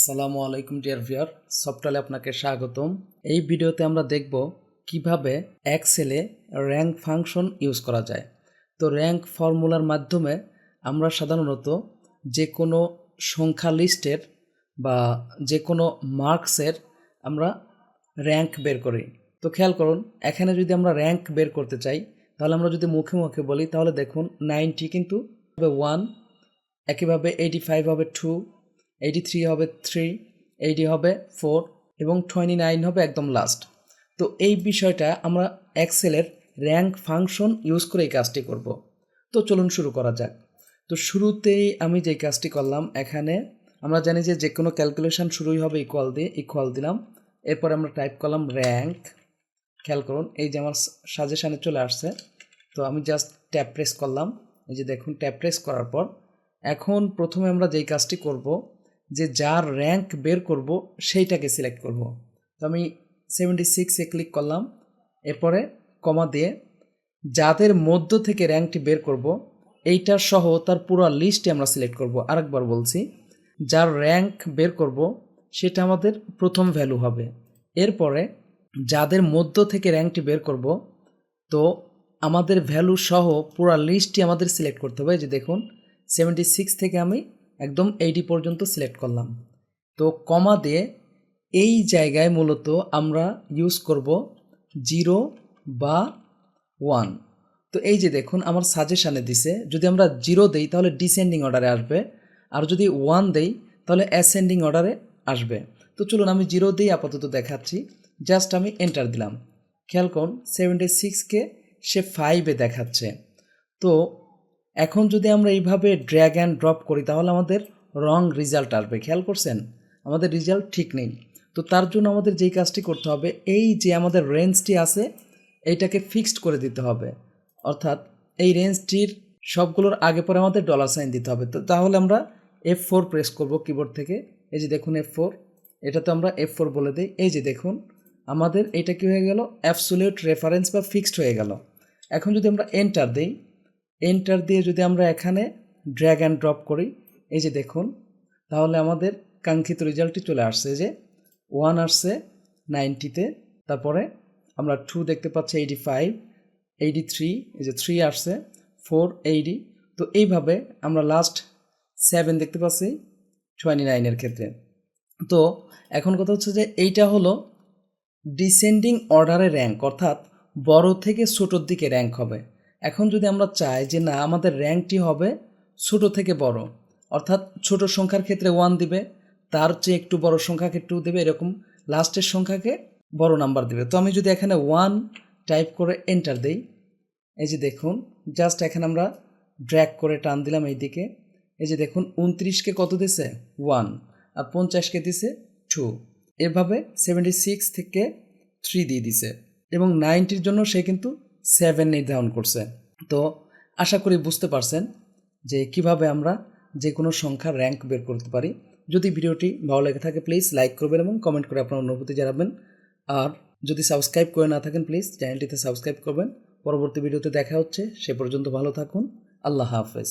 আসসালামু আলাইকুম dear viewer, সফটওয়্যারে আপনাকে স্বাগতম। এই ভিডিওতে আমরা দেখব কিভাবে এক্সেলে র্যাঙ্ক ফাংশন ইউজ করা যায়। তো র্যাঙ্ক ফর্মুলার মাধ্যমে আমরা সাধারণত যে কোনো সংখ্যা লিস্টের বা যে কোনো মার্কসের আমরা র্যাঙ্ক বের করি। তো খেয়াল করুন, এখানে যদি আমরা র্যাঙ্ক বের করতে চাই তাহলে আমরা যদি মুখে মুখে বলি তাহলে দেখুন 90 কিন্তু হবে 1, একইভাবে 85 হবে 2, 83 হবে 3, 80 হবে 4 এবং 29 হবে একদম লাস্ট। তো এই বিষয়টা আমরা এক্সেলের র্যাঙ্ক ফাংশন ইউজ করে এই কাজটি করব। তো চলুন শুরু করা যাক। তো শুরুতেই আমি যে কাজটি করলাম, এখানে আমরা জানি যে কোনো ক্যালকুলেশন শুরুই হবে ইকুয়াল দিয়ে, ইকুয়াল দিলাম, এরপর আমরা টাইপ করলাম র্যাঙ্ক। খেয়াল করুন, এই যে আমার সাজেশানে চলে আসছে। তো আমি জাস্ট ট্যাপ প্রেস করলাম, এই যে দেখুন ট্যাপ প্রেস করার পর এখন প্রথমে আমরা যেই কাজটি করব যে যার র্যাঙ্ক বের করব সেইটাকে সিলেক্ট করব। তো আমি 76-এ ক্লিক করলাম, এরপরে কমা দিয়ে যাদের মধ্য থেকে র্যাঙ্কটি বের করব এইটার সহ তার পুরো লিস্টে আমরা সিলেক্ট করব। আরেকবার বলছি, যার র্যাঙ্ক বের করব সেটা আমাদের প্রথম ভ্যালু হবে। এরপরে যাদের মধ্য থেকে র্যাঙ্কটি বের করব তো আমাদের ভ্যালু সহ পুরো লিস্টটি আমাদের সিলেক্ট করতে হবে। যে দেখুন 76 থেকে আমি একদম 80 পর্যন্ত সিলেক্ট করলাম। তো কমা দিয়ে এই জায়গায় মূলত আমরা ইউজ করব 0 বা 1। তো এই যে দেখুন আমার সাজেশানে দিছে, যদি আমরা 0 দেই তাহলে ডিসেন্ডিং অর্ডারে আসবে, আর যদি 1 দেই তাহলে অ্যাসেন্ডিং অর্ডারে আসবে। তো চলুন আমি 0 দিই আপাতত দেখাচ্ছি। জাস্ট আমি এন্টার দিলাম। খেয়াল করুন 76কে সে 5-এ দেখাচ্ছে। তো এখন যদি আমরা এইভাবে ড্র্যাগ অ্যান্ড ড্রপ করি তাহলে আমাদের রং রেজাল্ট আসবে। খেয়াল করছেন, আমাদের রেজাল্ট ঠিক নেই। তো তার জন্য আমাদের যেই কাজটি করতে হবে, এই যে আমাদের রেঞ্জটি আছে এইটাকে ফিক্সড করে দিতে হবে। অর্থাৎ এই রেঞ্জটির সবগুলোর আগে পরে আমাদের $সাইন দিতে হবে। তো তাহলে আমরা F4 প্রেস করব কিবোর্ড থেকে। এই যে দেখুন F4, এটা তো আমরা F4 বলে দিই। এই যে দেখুন আমাদের এটা কি হয়ে গেল, অ্যাবসোলিউট রেফারেন্স বা ফিক্সড হয়ে গেল। এখন যদি আমরা এন্টার দিই, এন্টার দিয়ে যদি আমরা এখানে ড্র্যাগ অ্যান্ড ড্রপ করি, এই যে দেখুন তাহলে আমাদের কাঙ্ক্ষিত রেজাল্টটি চলে আসছে। যে 1 আসছে 90-তে, তারপরে আমরা 2 দেখতে পাচ্ছি 85, 83, এই যে 3 আসছে 4, 80। তো এইভাবে আমরা লাস্ট 7 দেখতে পাচ্ছি 29-এর ক্ষেত্রে। তো এখন কথা হচ্ছে যে এইটা হলো ডিসেন্ডিং অর্ডারে র্যাঙ্ক, অর্থাৎ বড় থেকে ছোটোর দিকে র্যাঙ্ক হবে। এখন যদি আমরা চাই যে না আমাদের র্যাঙ্কটি হবে ছোট থেকে বড়, অর্থাৎ ছোট সংখ্যার ক্ষেত্রে 1 দিবে, তার চেয়ে একটু বড় সংখ্যাকে 2 দেবে, এরকম লাস্টের সংখ্যাকে বড় নাম্বার দেবে। তো আমি যদি এখানে 1 টাইপ করে এন্টার দেই, এই যে দেখুন জাস্ট এখানে আমরা ড্র্যাগ করে টান দিলাম এই দিকে। এই যে দেখুন 29কে কত দিছে 1, আর 50কে দিছে 2। এভাবে 76 থেকে 3 দিয়ে দিছে এবং 90-র জন্য সে কিন্তু 7 নির্ধারণ করছে। তো আশা করি বুঝতে পারছেন যে কিভাবে আমরা যে কোনো সংখ্যার র্যাঙ্ক বের করতে পারি। যদি ভিডিওটি ভালো লেগে থাকে প্লিজ লাইক করবেন এবং কমেন্ট করে আপনার অনুভূতি জানাবেন। আর যদি সাবস্ক্রাইব করে না থাকেন প্লিজ চ্যানেলটিতে সাবস্ক্রাইব করবেন। পরবর্তী ভিডিওতে দেখা হচ্ছে, সে পর্যন্ত ভালো থাকুন। আল্লাহ হাফেজ।